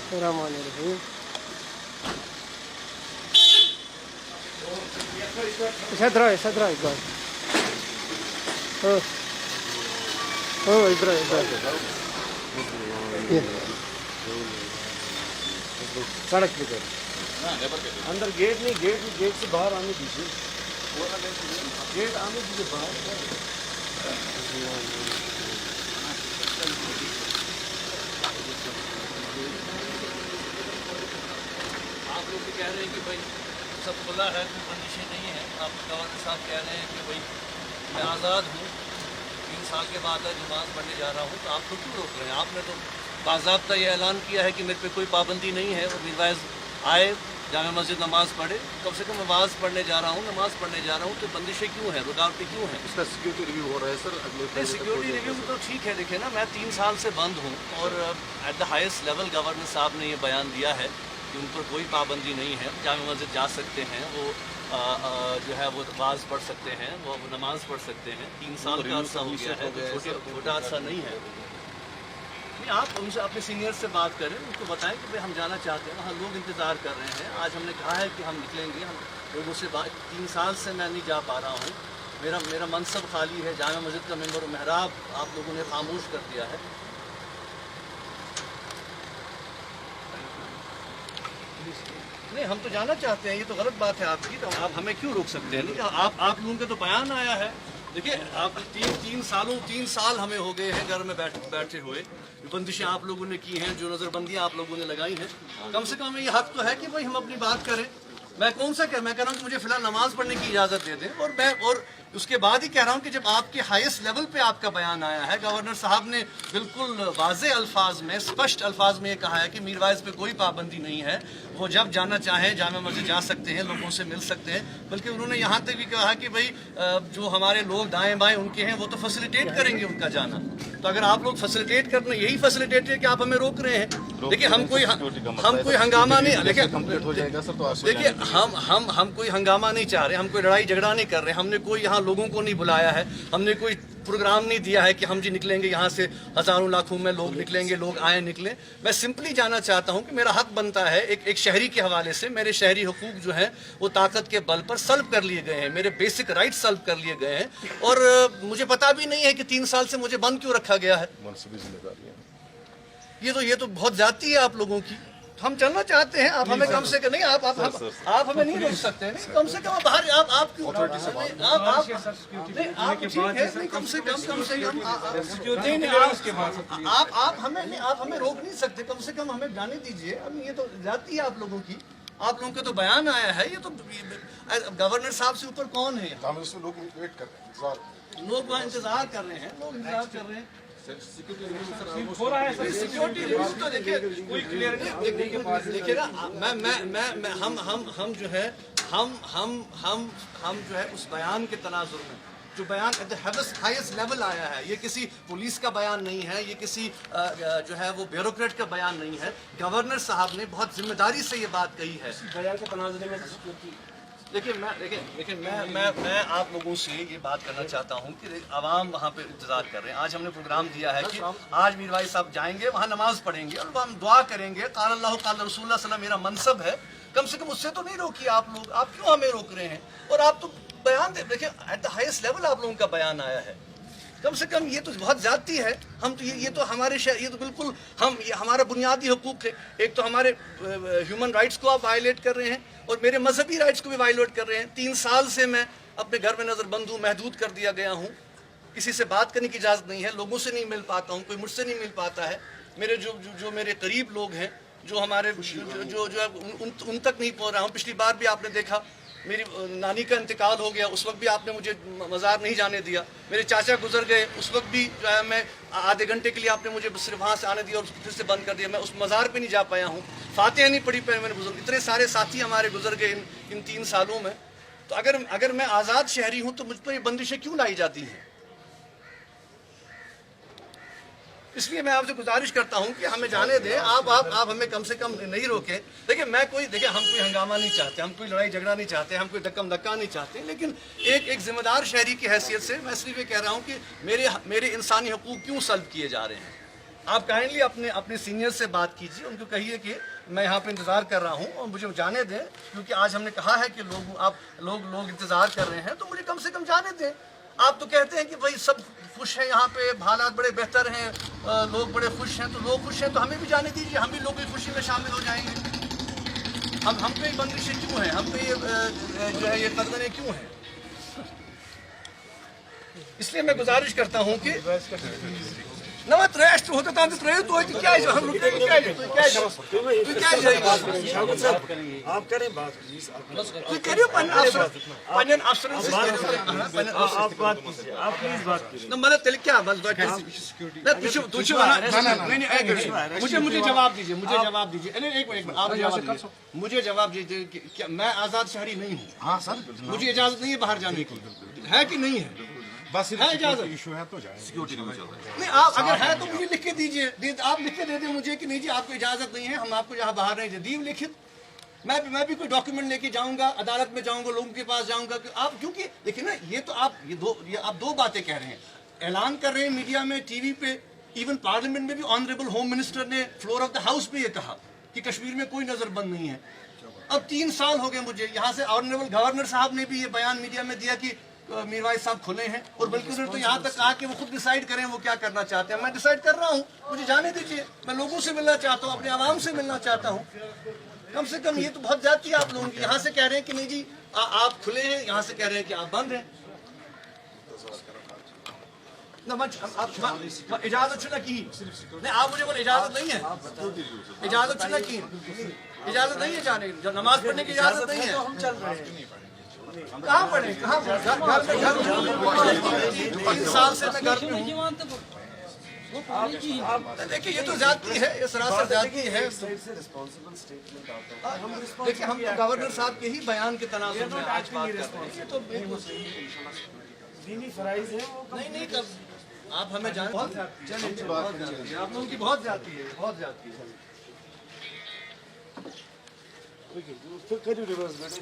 Bismillahirrahmanirrahim. Садрай, гай. इधर सड़क पे कर अंदर गेट नहीं, गेट से बाहर आने दीजिए, गेट आने दीजिए बाहर। आप लोग भी कह रहे हैं कि भाई सब खुला है, कोई बंदिशें नहीं है। आप गवर्नर साहब कह रहे हैं कि भाई मैं आज़ाद हूँ, 3 साल के बाद नमाज पढ़ने जा रहा हूँ, तो आप लोग क्यों रोक रहे हैं? आपने तो बाज़ाब्ता ये ऐलान किया है कि मेरे पे कोई पाबंदी नहीं है, और मीरवाइज आए जामे मस्जिद नमाज़ पढ़े। कम से कम नमाज़ पढ़ने जा रहा हूँ, नमाज़ पढ़ने जा रहा हूँ, तो बंदिशें क्यों हैं, रुकावटें क्यों हैं? इसका सिक्योरिटी रिव्यू हो रहा है सर अगले सिक्योरिटी रिव्यू तो ठीक है, देखिए ना, मैं 3 साल से बंद हूँ, और at the highest level governor साहब ने ये बयान दिया है कि उन पर कोई पाबंदी नहीं है, जामे मस्जिद जा सकते हैं, वो जो है वो वाज पढ़ सकते हैं, वो नमाज पढ़ सकते हैं। 3 साल का अर्सा हो गया है, तो छोटा अर्सा नहीं है। नहीं, आप उनसे अपने सीनियर से बात करें, उनको बताएं कि भाई हम जाना चाहते हैं, वहाँ लोग इंतज़ार कर रहे हैं। आज हमने कहा है कि हम निकलेंगे, हम लोगों से 3 साल से मैं नहीं जा पा रहा हूँ, मेरा मनसब खाली है, जामा मस्जिद का मेंबर और महराब आप लोगों ने खामोश कर दिया है। नहीं, हम तो जाना चाहते हैं, ये तो गलत बात है आपकी, तो आप हमें क्यों रोक सकते हैं? नहीं, आप लोगों के तो बयान आया है। देखिए, आप 3 साल हमें हो गए हैं घर में बैठे हुए, बंदिशें आप लोगों ने की हैं, जो नज़रबंदियाँ आप लोगों ने लगाई हैं। कम से कम ये हक तो है कि भाई हम अपनी बात करें। मैं कौन सा मैं कह रहा हूँ कि मुझे फ़िलहाल नमाज़ पढ़ने की इजाज़त दे दें, और उसके बाद ही कह रहा हूँ कि जब आपके हाईएस्ट लेवल पे आपका बयान आया है, गवर्नर साहब ने बिल्कुल वाज़े अल्फाज में, स्पष्ट अल्फाज में ये कहा है कि मीरवाइज पे कोई पाबंदी नहीं है, वो जब जाना चाहें जामे मस्जिद जा सकते हैं, लोगों से मिल सकते हैं। बल्कि उन्होंने यहाँ तक भी कहा कि भाई जो हमारे लोग दाएँ बाएँ उनके हैं, वो तो फैसिलिटेट करेंगे उनका जाना। तो अगर आप लोग फैसिलिटेट करने, यही फैसिलिटेट है कि आप हमें रोक रहे हैं। देखिए, हम कोई हंगामा नहीं, देखिए कंप्लीट हो जाएगा सर, तो देखिए हम कोई हंगामा नहीं चाह रहे, हम कोई लड़ाई झगड़ा नहीं कर रहे, हमने कोई यहाँ लोगों को नहीं बुलाया है, हमने कोई प्रोग्राम नहीं दिया है कि हम जी निकलेंगे यहाँ से, हजारों लाखों में लोग निकलेंगे, लोग आए निकलें। मैं सिंपली जाना चाहता हूँ कि मेरा हक बनता है, एक शहरी के हवाले से मेरे शहरी हुकूक जो हैं वो ताकत के बल पर सल्ब कर लिए गए हैं, मेरे बेसिक राइट सल्ब कर लिए गए हैं, और मुझे पता भी नहीं है कि 3 साल से मुझे बंद क्यों रखा गया है। ये तो बहुत ज्यादती है आप लोगों की। हम चलना चाहते हैं, आप हमें कम से कम नहीं, आप हमें नहीं रोक सकते हैं। नहीं, कम से कम बाहर आप क्यों आप ठीक है, कम से कम आप हमें रोक नहीं सकते, कम से कम हमें जाने दीजिए। अब ये तो जाती है आप लोगों की, आप लोगों के तो बयान आया है, ये तो गवर्नर साहब से ऊपर कौन है? लोग वेट कर रहे हैं, लोग वहाँ इंतजार कर रहे हैं, लोग इंतजार कर रहे हैं। सिक्योरिटी रिव्यू तो देखिए कोई क्लियर नहीं, देखिए ना, हम जो है उस बयान के तनाजुर में, जो बयान एट द हाईएस्ट लेवल आया है, ये किसी पुलिस का बयान नहीं है, ये किसी जो है वो ब्यूरोक्रेट का बयान नहीं है। गवर्नर साहब ने बहुत जिम्मेदारी से ये बात कही है। बयान के तनाजुर में देखिए मैं आप लोगों से ये बात करना चाहता हूँ कि आवाम वहाँ पे इंतज़ार कर रहे हैं। आज हमने प्रोग्राम दिया है कि आज मीरवाइज साहब जाएंगे, वहाँ नमाज पढ़ेंगे और हम दुआ करेंगे, क़ाल अल्लाह क़ाल रसूलुल्लाह सल्लल्लाहु अलैहि वसल्लम मेरा मनसब है। कम से कम उससे तो नहीं रोकिए आप लोग, आप क्यों हमें रोक रहे हैं? और आप तो बयान दे, देखिए एट द हाईएस्ट लेवल आप लोगों का बयान आया है। कम से कम ये तो बहुत ज़्यादती है। हम तो ये तो हमारे ये तो बिल्कुल ये हमारा बुनियादी हुकूक है। एक तो हमारे ह्यूमन राइट्स को आप वायलेट कर रहे हैं और मेरे मजहबी राइट्स को भी वायलेट कर रहे हैं। 3 साल से मैं अपने घर में नज़रबंद हूँ, महदूद कर दिया गया हूँ, किसी से बात करने की इजाज़त नहीं है, लोगों से नहीं मिल पाता हूँ, कोई मुझसे नहीं मिल पाता है। मेरे जो मेरे करीब लोग हैं, जो हमारे जो उन तक नहीं पहुँच रहा हूँ। पिछली बार भी आपने देखा मेरी नानी का इंतकाल हो गया, उस वक्त भी आपने मुझे मज़ार नहीं जाने दिया। मेरे चाचा गुजर गए, उस वक्त भी जो है मैं आधे घंटे के लिए आपने मुझे सिर्फ वहाँ से आने दिया और फिर से बंद कर दिया। मैं उस मज़ार पे नहीं जा पाया हूँ, फातिहा नहीं पढ़ी पाई मैंने बुजुर्ग। इतने सारे साथी हमारे गुजर गए इन 3 सालों में। तो अगर मैं आज़ाद शहरी हूँ तो मुझ पर ये बंदिशें क्यों लाई जाती हैं? इसलिए मैं आपसे गुजारिश करता हूं कि हमें जाने दें, आप हमें कम से कम नहीं रोकें। देखिए हम कोई हंगामा नहीं चाहते, हम कोई लड़ाई झगड़ा नहीं चाहते, हम कोई धक्का धक्का नहीं चाहते, लेकिन एक जिम्मेदार शहरी की हैसियत से मैं इसलिए कह रहा हूं कि मेरे इंसानी हकूक क्यों सल्ब किए जा रहे हैं। आप काइंडली अपने सीनियर से बात कीजिए, उनको कहिए कि मैं यहाँ पे इंतज़ार कर रहा हूँ और मुझे जाने दें, क्योंकि आज हमने कहा है कि लोग इंतज़ार कर रहे हैं, तो मुझे कम से कम जाने दें। आप तो कहते हैं कि भाई सब खुश हैं, यहाँ पे हालात बड़े बेहतर हैं, लोग बड़े खुश हैं, तो लोग खुश हैं तो हमें भी जाने दीजिए, हम भी लोगों की खुशी में शामिल हो जाएंगे। हम पे बंदिशें क्यों हैं, हम पे जो है ये कदरें क्यों हैं? इसलिए मैं गुजारिश करता हूँ कि नवा ट्रेस्ट होता था तो क्या है हम रुकने की क्या है तो क्या है आप करें बात प्लीज तो करियो पन्नन अफसर से आप बात कीजिए आप प्लीज बात कीजिए न मतलब तेल क्या बस तुझे नहीं मुझे जवाब दीजिए मुझे जवाब दीजिए कि मैं आज़ाद शहरी नहीं हूँ। हाँ सर मुझे इजाज़त नहीं है बाहर जाने की, है कि नहीं है? बस है इजाज़त इशू है तो जाए सिक्योरिटी नहीं, आप अगर है तो मुझे लिख के दीजिए, आप लिख के दे दें मुझे कि नहीं जी आपको इजाज़त नहीं है, हम आपको यहाँ बाहर नहीं दे दी लिखित। मैं भी कोई डॉक्यूमेंट लेके जाऊंगा, अदालत में जाऊंगा, लोगों के पास जाऊंगा कि आप, क्योंकि देखिए ना ये तो आप आप दो बातें कह रहे हैं, ऐलान कर रहे हैं मीडिया में, टीवी पे, इवन पार्लियामेंट में भी ऑनरेबल होम मिनिस्टर ने फ्लोर ऑफ द हाउस पे ये कहा कि कश्मीर में कोई नजरबंद नहीं है। अब 3 साल हो गए मुझे, यहाँ से ऑनरेबल गवर्नर साहब ने भी ये बयान मीडिया में दिया कि मीरवाइज साहब खुले हैं, और बल्कि उन्होंने तो यहाँ तक कहा कि वो खुद डिसाइड करें वो क्या करना चाहते हैं। मैं डिसाइड कर रहा हूँ, मुझे जाने दीजिए, मैं लोगों से मिलना चाहता हूँ, अपने आवाम से मिलना चाहता हूँ। कम से कम ये तो बहुत ज्यादती है आप लोगों की, यहाँ से कह रहे हैं कि नहीं जी आप खुले हैं, यहाँ से कह रहे हैं कि आप बंद हैं। इजाजत चुना की नहीं, आप मुझे बोले इजाजत नहीं है, इजाजत चुना की इजाजत नहीं है जाने की, नमाज पढ़ने की इजाजत नहीं है। हम चल रहे हैं कहाँ पढ़े, कहाँ 3 साल से मैं घर में हूँ। देखिए ये तो ज्यादती है, ये सरासर ज्यादती है। देखिए हम तो गवर्नर साहब के ही बयान के तनाजुर में आज बात कर रहे हैं, ये तो बिल्कुल सही है। दीनी फराइज है वो नहीं तब आप हमें जान बहुत ज्यादती है, आप लोगों की बहुत ज्यादती है, बहुत ज्यादती है। फिर करिए रिवर्स बैठे